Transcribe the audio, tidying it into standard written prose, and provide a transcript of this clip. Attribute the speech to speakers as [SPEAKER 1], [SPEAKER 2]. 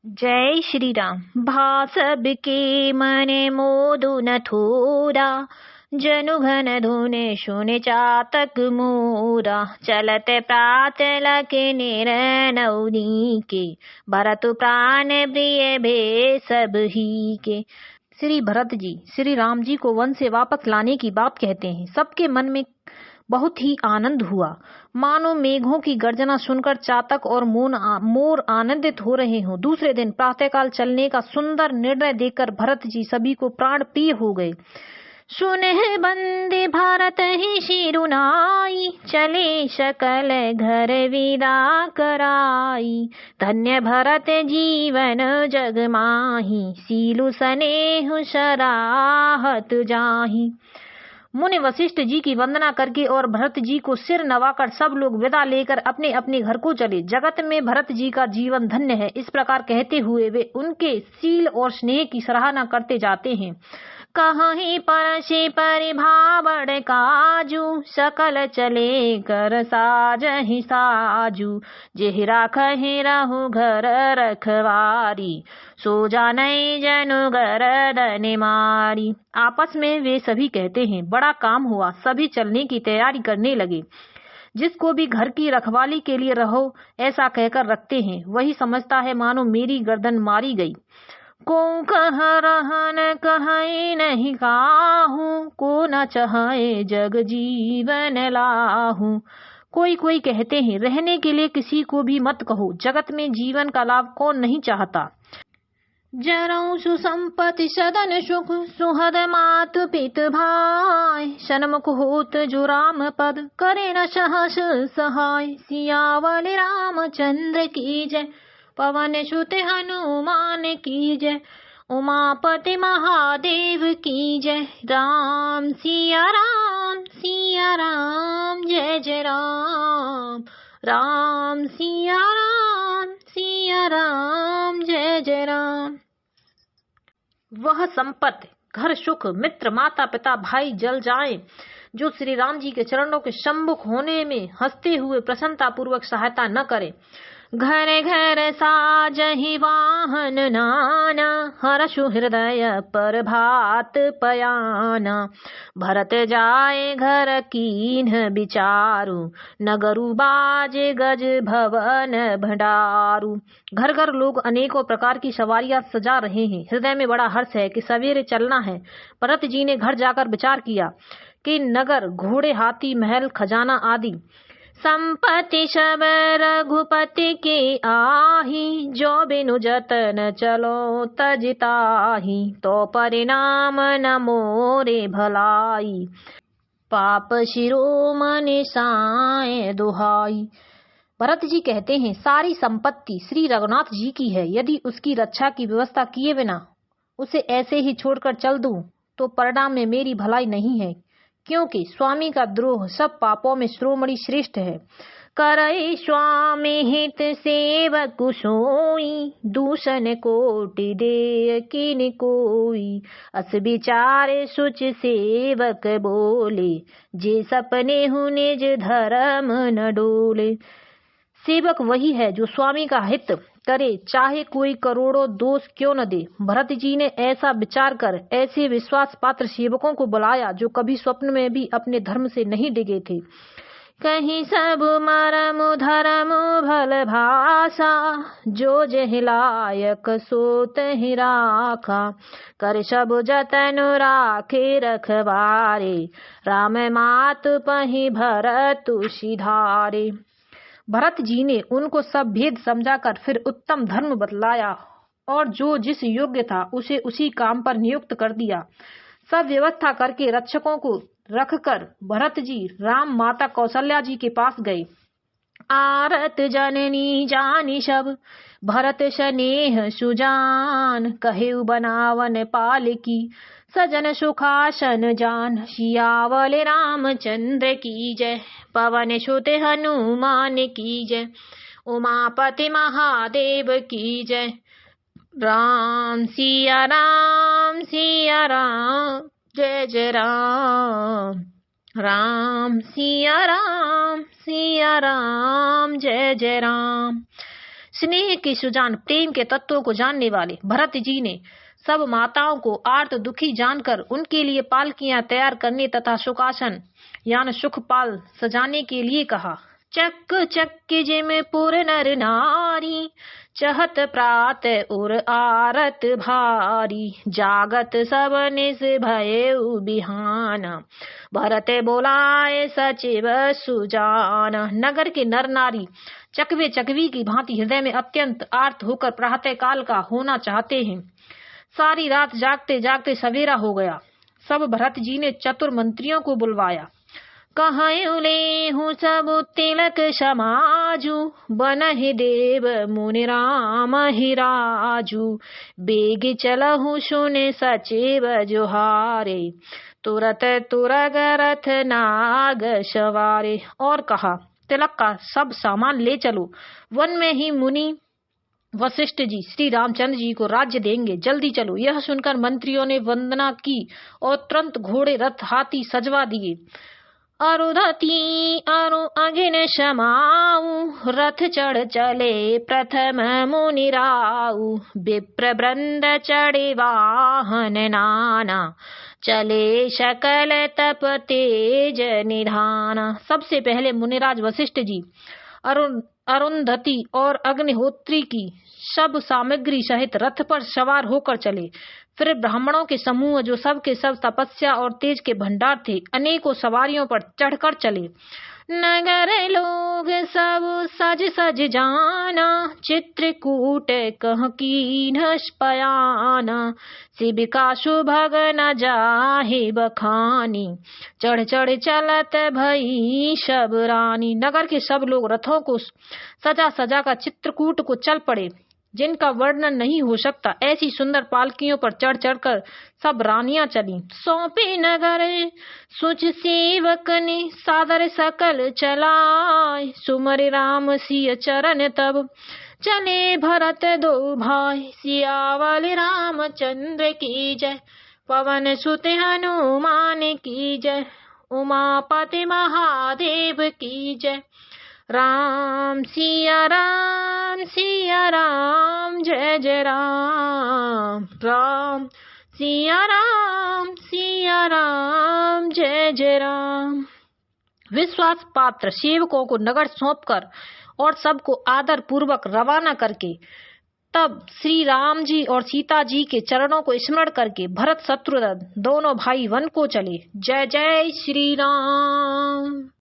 [SPEAKER 1] जय श्री राम। भासब के मन मोदु न थोरा, जनु घन धुने सुने चातक मोरा। चलत प्रात लके निरनौनी के, भरत प्राण प्रिय भे सब ही के। श्री भरत जी श्री राम जी को वन से वापस लाने की बात कहते हैं। सबके मन में बहुत ही आनंद हुआ, मानो मेघों की गर्जना सुनकर चातक और मोर आनंदित हो रहे हों। दूसरे दिन प्रातःकाल चलने का सुंदर निर्णय देखकर भरत जी सभी को प्राण प्रिय हो गए। सुने बंदे भारत ही शिरुनाई, चले सकल घर विदा कराई। धन्य भरत जीवन जग माही, सीलु स्नेह सराहत जाही। मुनि वशिष्ठ जी की वंदना करके और भरत जी को सिर नवाकर सब लोग विदा लेकर अपने अपने घर को चले। जगत में भरत जी का जीवन धन्य है, इस प्रकार कहते हुए वे उनके शील और स्नेह की सराहना करते जाते हैं। कहीं परशे परिभावड़ काजू, सकल चले कर साजहि साजू। जेहि राखहि रहु घर रखवारी, सो जानै जनु गर्दन मारी। आपस में वे सभी कहते हैं, बड़ा काम हुआ। सभी चलने की तैयारी करने लगे। जिसको भी घर की रखवाली के लिए रहो ऐसा कहकर रखते हैं, वही समझता है मानो मेरी गर्दन मारी गई। को कह रहन कहे नहीं काहू, को न चाहे जग जीवन लाहू। कोई कोई कहते हैं, रहने के लिए किसी को भी मत कहो, जगत में जीवन का लाभ कौन नहीं चाहता। जरऊ सुसंपत्ति सदन सुख, सुहद मात पित भाई। सन्मुख होत जो राम पद, करे न सहस सहाय। सियावल रामचंद्र की जय, पवन सुत हनुमान की जय। उमापति महादेव की जय। राम सिया राम जय जय राम। राम सिया राम जय जय राम। वह संपत्ति, घर सुख, मित्र, माता पिता, भाई जल जाएं, जो श्री राम जी के चरणों के सम्मुख होने में हंसते हुए प्रसन्नता पूर्वक सहायता न करे। घर घर साजहि वाहन नाना, हरषु हृदय पर भात पयाना। भरत जाए घर कीन्ह विचारु, नगरु बाजे गज भवन भंडारू। घर घर लोग अनेकों प्रकार की सवारियां सजा रहे हैं। हृदय में बड़ा हर्ष है कि सवेरे चलना है। भरत जी ने घर जाकर विचार किया कि नगर, घोड़े, हाथी, महल, खजाना आदि संपत्ति सब रघुपति के आही। जो बिनु जतन चलो तजताही, तो परिणाम न मोरे भलाई। पाप शिरोमणि साए दुहाई। भरत जी कहते हैं, सारी संपत्ति श्री रघुनाथ जी की है। यदि उसकी रक्षा की व्यवस्था किए बिना उसे ऐसे ही छोड़कर चल दूं तो परिणाम में मेरी भलाई नहीं है, क्योंकि स्वामी का द्रोह सब पापों में शिरोमणि श्रेष्ठ है। करई स्वामी हित सेवक सोई, दूषण कोटि दे किन कोई। अस विचारे सुच सेवक बोले, जे सपने हु निज धर्म न डोले। सेवक वही है जो स्वामी का हित करे, चाहे कोई करोड़ों दोष क्यों न दे। भरत जी ने ऐसा विचार कर ऐसे विश्वास पात्र सेवकों को बुलाया जो कभी स्वप्न में भी अपने धर्म से नहीं डिगे थे। कहीं सब मरम धर्म भल भाषा, जो जहि लायक सो तहि राखा। कर सब जतन राखे रखवारे, राम मात पहि भरत सिधारे। भरत जी ने उनको सब भेद समझाकर फिर उत्तम धर्म बतलाया और जो जिस योग्य था उसे उसी काम पर नियुक्त कर दिया। सब व्यवस्था करके रक्षकों को रखकर भरत जी राम माता कौशल्या जी के पास गए। आरत जननी जानी सब, भरत स्नेह सुजान। कहेउ बनावन पाल की, सजन सुखासन जान। सियावल रामचंद्र की जय, पवन सुत हनुमान की जय। उमापति महादेव की जय। राम सिया राम जय जय राम। राम सिया राम जय जय राम। स्नेह के सुजान, प्रेम के तत्वों को जानने वाले भरत जी ने सब माताओं को आर्त दुखी जानकर उनके लिए पालकियां तैयार करने तथा सुखासन यानी सुखपाल सजाने के लिए कहा। चक चक जिम पुर नर नारी, चहत प्रात उर आरत भारी, जागत सब निस भयउ बिहाना, भरत बोलाए सचिव सुजान। नगर के नर नारी चकवे चकवी की भांति हृदय में अत्यंत आर्त होकर प्रातः काल का होना चाहते हैं। सारी रात जागते जागते सवेरा हो गया। सब भरत जी ने चतुर मंत्रियों को बुलवाया। कहूँ ले हूँ सब तिलक समाजू, बनहि देव मुनि राम हिराजू, बेग चलहु सुने सचिव जोहारे, तुरत तुरग रथ नाग सवारे। और कहा, तिलक का सब सामान ले चलो, वन में ही मुनि वशिष्ठ जी श्री रामचंद्र जी को राज्य देंगे, जल्दी चलो। यह सुनकर मंत्रियों ने वंदना की और तुरंत घोड़े रथ हाथी सजवा दिए। अरुधति अरु अगिन समाऊ, रथ चढ़ चले प्रथम मुनिराऊ, विप्र वृंद चढ़े वाहन नाना, चले सकल तप तेज निधाना। सबसे पहले मुनिराज वशिष्ठ जी अरुंधति और अग्निहोत्री की सब सामग्री सहित रथ पर सवार होकर चले। फिर ब्राह्मणों के समूह जो सब के सब तपस्या और तेज के भंडार थे, अनेकों सवारियों पर चढ़कर चले। नगर लोग सब सज सज जाना, चित्रकूट कह कीन पयाना, शिबिका सुभग न जाहे बखानी, चढ़ चढ़ चलत भई सब रानी। नगर के सब लोग रथों को सजा सजा कर चित्रकूट को चल पड़े, जिनका वर्णन नहीं हो सकता। ऐसी सुंदर पालकियों पर चढ़ चढ़कर सब रानियां चली। सौंपे नगर सुच सेवक ने, सादर सकल चलाए, सुमर राम सिय चरण तब चले भरत दो भाई, सियावल रामचंद्र की जय, पवन सुत हनुमान की जय, उमापति महादेव की जय। राम सिया राम जय जय राम, राम सिया राम जय जय राम। विश्वास पात्र सेवकों को नगर सौंपकर और सबको आदर पूर्वक रवाना करके तब श्री राम जी और सीता जी के चरणों को स्मरण करके भरत शत्रुघ्न दोनों भाई वन को चले। जय जय श्री राम।